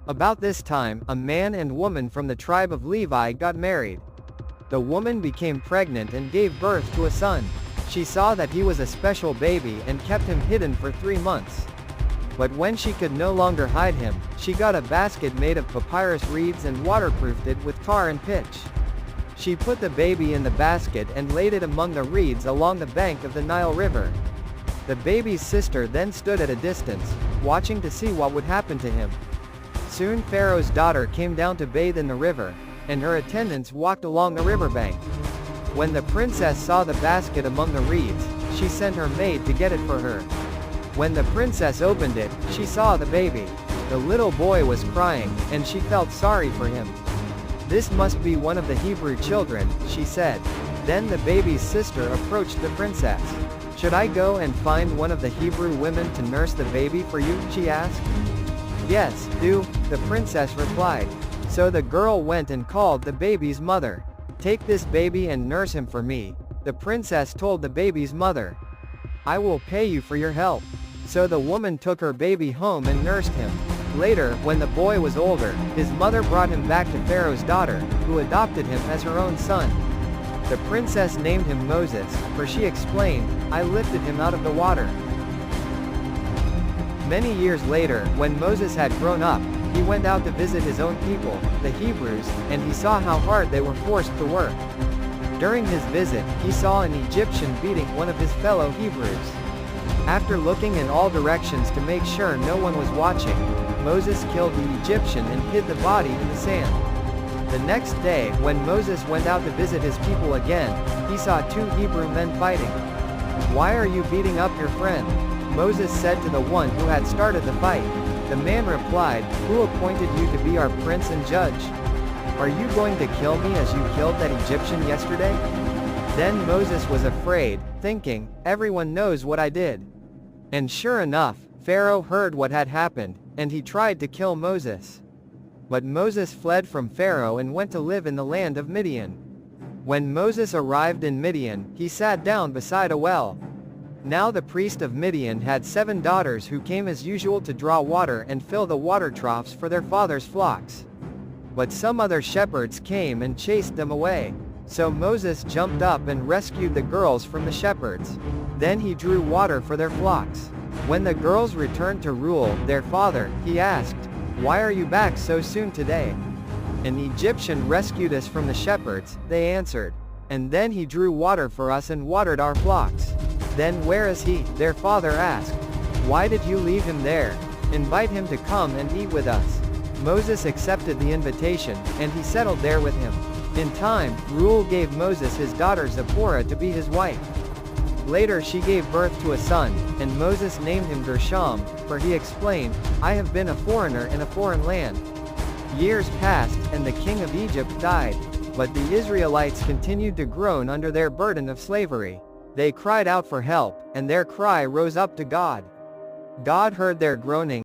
About this time, a man and woman from the tribe of Levi got married. The woman became pregnant and gave birth to a son. She saw that he was a special baby and kept him hidden for 3 months. But when she could no longer hide him, she got a basket made of papyrus reeds and waterproofed it with tar and pitch. She put the baby in the basket and laid it among the reeds along the bank of the Nile River. The baby's sister then stood at a distance, watching to see what would happen to him. Soon Pharaoh's daughter came down to bathe in the river, and her attendants walked along the riverbank. When the princess saw the basket among the reeds, she sent her maid to get it for her. When the princess opened it, she saw the baby. The little boy was crying, and she felt sorry for him. "This must be one of the Hebrew children," she said. Then the baby's sister approached the princess. "Should I go and find one of the Hebrew women to nurse the baby for you?" she asked. "Yes, do," the princess replied. So the girl went and called the baby's mother. "Take this baby and nurse him for me," the princess told the baby's mother. "I will pay you for your help." So the woman took her baby home and nursed him. Later, when the boy was older, his mother brought him back to Pharaoh's daughter, who adopted him as her own son. The princess named him Moses, for she explained, "I lifted him out of the water." Many years later, when Moses had grown up, he went out to visit his own people, the Hebrews, and he saw how hard they were forced to work. During his visit, he saw an Egyptian beating one of his fellow Hebrews. After looking in all directions to make sure no one was watching, Moses killed the Egyptian and hid the body in the sand. The next day, when Moses went out to visit his people again, he saw 2 Hebrew men fighting. "Why are you beating up your friend?" Moses said to the one who had started the fight. The man replied, "Who appointed you to be our prince and judge? Are you going to kill me as you killed that Egyptian yesterday?" Then Moses was afraid, thinking, "Everyone knows what I did." And sure enough, Pharaoh heard what had happened, and he tried to kill Moses. But Moses fled from Pharaoh and went to live in the land of Midian. When Moses arrived in Midian, he sat down beside a well. Now the priest of Midian had 7 daughters who came as usual to draw water and fill the water troughs for their father's flocks. But some other shepherds came and chased them away. So Moses jumped up and rescued the girls from the shepherds. Then he drew water for their flocks. When the girls returned to Reuel, their father, he asked, "Why are you back so soon today?" "An Egyptian rescued us from the shepherds," they answered. "And then he drew water for us and watered our flocks." "Then where is he?" their father asked. "Why did you leave him there? Invite him to come and eat with us." Moses accepted the invitation, and he settled there with him. In time, Reuel gave Moses his daughter Zipporah to be his wife. Later she gave birth to a son, and Moses named him Gershom, for he explained, "I have been a foreigner in a foreign land." Years passed, and the king of Egypt died. But the Israelites continued to groan under their burden of slavery. They cried out for help, and their cry rose up to God. God heard their groaning,